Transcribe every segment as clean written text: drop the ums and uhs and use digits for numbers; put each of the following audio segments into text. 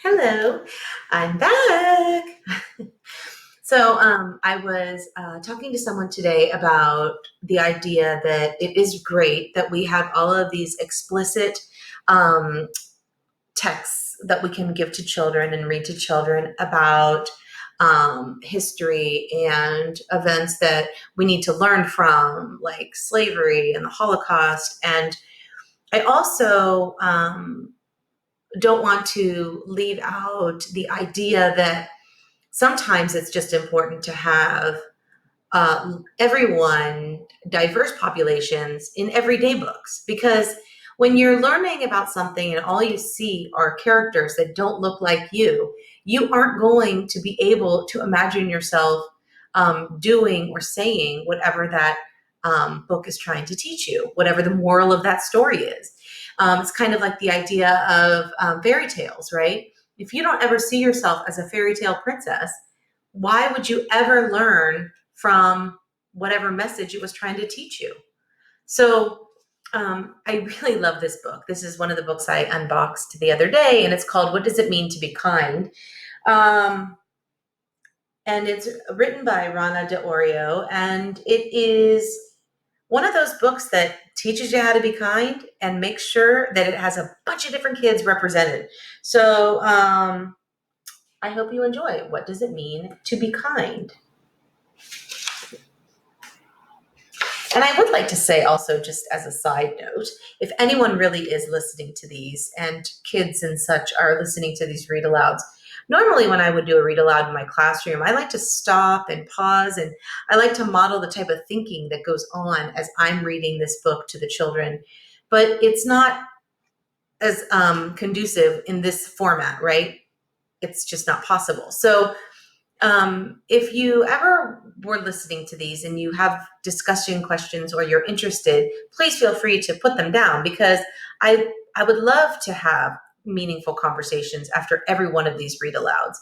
Hello, I'm back. I was talking to someone today about the idea that it is great that we have all of these explicit um, texts that we can give to children and read to children about history and events that we need to learn from, like slavery and the Holocaust. And I also don't want to leave out the idea that sometimes it's just important to have everyone, diverse populations in everyday books. Because when you're learning about something and all you see are characters that don't look like you aren't going to be able to imagine yourself doing or saying whatever that book is trying to teach you, whatever the moral of that story is. It's kind of like the idea of fairy tales, right? If you don't ever see yourself as a fairy tale princess, why would you ever learn from whatever message it was trying to teach you? So I really love this book. This is one of the books I unboxed the other day, and it's called What Does It Mean to Be Kind? Um, and it's written by Rana de Orio, and it is one of those books that teaches you how to be kind and makes sure that it has a bunch of different kids represented. So I hope you enjoy. What does it mean to be kind? And I would like to say also, just as a side note, if anyone really is listening to these and kids and such are listening to these read alouds, normally when I would do a read aloud in my classroom, I like to stop and pause, and I like to model the type of thinking that goes on as I'm reading this book to the children. But it's not as conducive in this format, right? It's just not possible. So if you ever were listening to these and you have discussion questions or you're interested, please feel free to put them down, because I would love to have meaningful conversations after every one of these read alouds.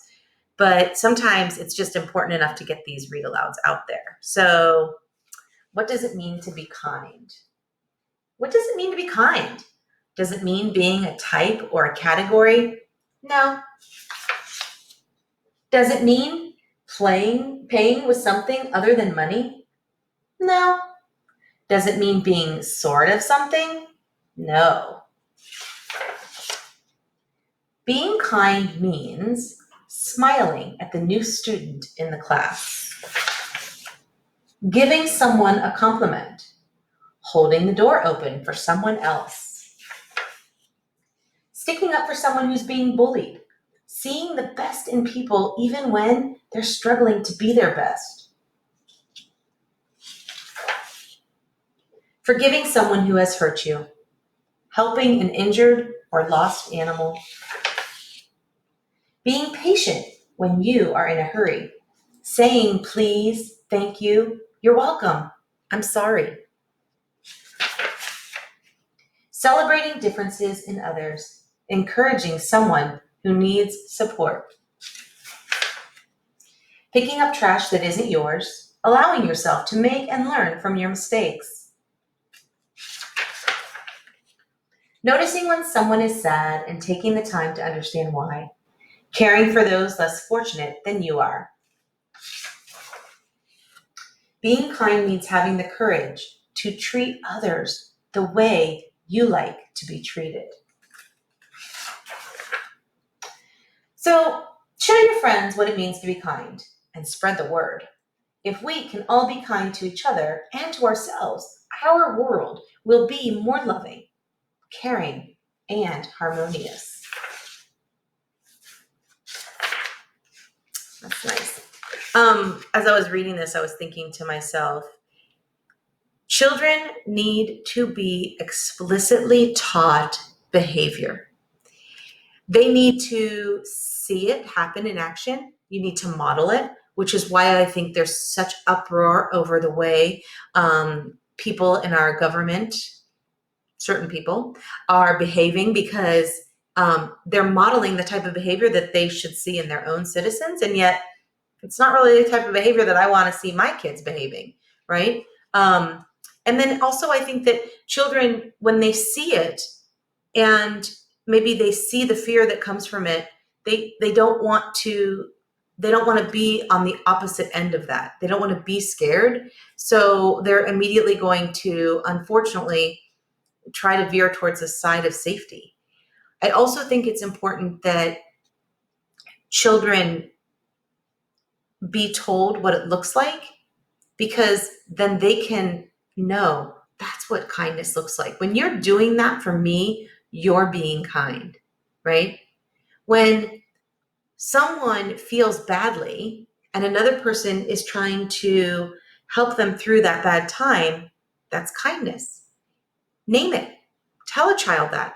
But sometimes it's just important enough to get these read alouds out there. So, what does it mean to be kind? What does it mean to be kind? Does it mean being a type or a category? No. Does it mean paying with something other than money? No. Does it mean being sort of something? No. Being kind means smiling at the new student in the class, giving someone a compliment, holding the door open for someone else, sticking up for someone who's being bullied, seeing the best in people even when they're struggling to be their best, forgiving someone who has hurt you, helping an injured or lost animal, being patient when you are in a hurry, saying please, thank you, you're welcome, I'm sorry, celebrating differences in others, encouraging someone who needs support, picking up trash that isn't yours, allowing yourself to make and learn from your mistakes, noticing when someone is sad and taking the time to understand why, caring for those less fortunate than you are. Being kind means having the courage to treat others the way you like to be treated. So, show your friends what it means to be kind and spread the word. If we can all be kind to each other and to ourselves, our world will be more loving, caring, and harmonious. That's nice. As I was reading this, I was thinking to myself, children need to be explicitly taught behavior. They need to see it happen in action. You need to model it, which is why I think there's such uproar over the way people in our government, certain people, are behaving, because they're modeling the type of behavior that they should see in their own citizens, and yet it's not really the type of behavior that I want to see my kids behaving, right? And then also I think that children, when they see it and maybe they see the fear that comes from it, they don't want to be on the opposite end of that. They don't want to be scared. So they're immediately going to, unfortunately, try to veer towards the side of safety. I also think it's important that children be told what it looks like, because then they can know that's what kindness looks like. When you're doing that for me, you're being kind, right? When someone feels badly and another person is trying to help them through that bad time, that's kindness. Name it. Tell a child that,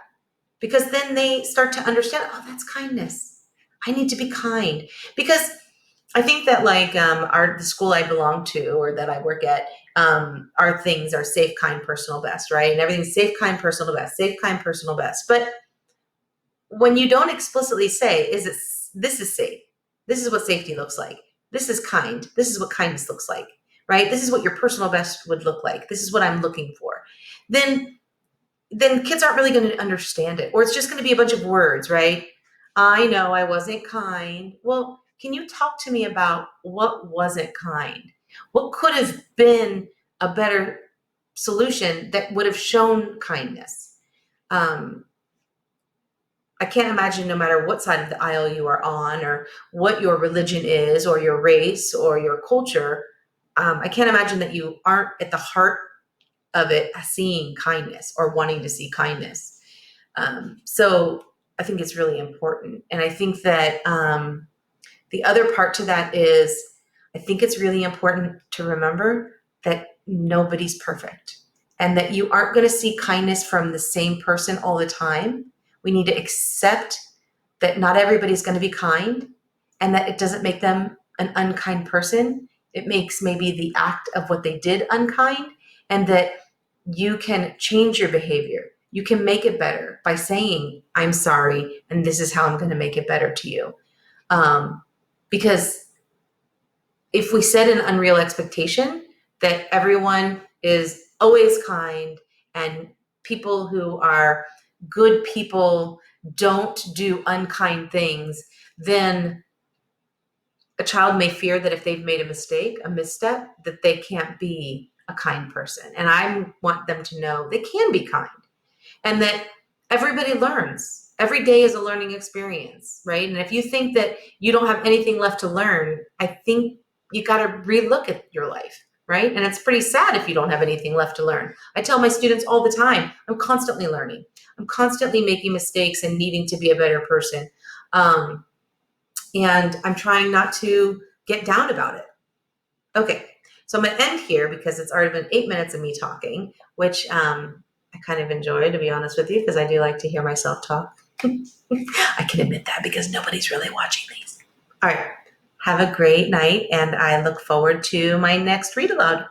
because then they start to understand, oh, that's kindness. I need to be kind. Because I think that like the school I belong to or that I work at, our things are safe, kind, personal, best, right? And everything's safe, kind, personal, best, safe, kind, personal, best. But when you don't explicitly say, this is safe, this is what safety looks like, this is kind, this is what kindness looks like, right? This is what your personal best would look like, this is what I'm looking for, then kids aren't really going to understand it, or it's just going to be a bunch of words, right? I know I wasn't kind. Well, can you talk to me about what wasn't kind? What could have been a better solution that would have shown kindness? I can't imagine, no matter what side of the aisle you are on, or what your religion is, or your race, or your culture, I can't imagine that you aren't at the heart of it seeing kindness or wanting to see kindness. So I think it's really important. And I think that the other part to that is, I think it's really important to remember that nobody's perfect and that you aren't going to see kindness from the same person all the time. We need to accept that not everybody's going to be kind, and that it doesn't make them an unkind person. It makes maybe the act of what they did unkind, and that you can change your behavior. You can make it better by saying, I'm sorry, and this is how I'm going to make it better to you. Because if we set an unreal expectation that everyone is always kind and people who are good people don't do unkind things, then a child may fear that if they've made a mistake, a misstep, that they can't be a kind person. And I want them to know they can be kind, and that everybody learns. Every day is a learning experience, right? And if you think that you don't have anything left to learn, I think you got to relook at your life, right? And it's pretty sad if you don't have anything left to learn. I tell my students all the time, I'm constantly learning. I'm constantly making mistakes and needing to be a better person. And I'm trying not to get down about it. Okay, so I'm going to end here because it's already been 8 minutes of me talking, which I kind of enjoy, to be honest with you, because I do like to hear myself talk. I can admit that because nobody's really watching these. All right, have a great night, and I look forward to my next read aloud.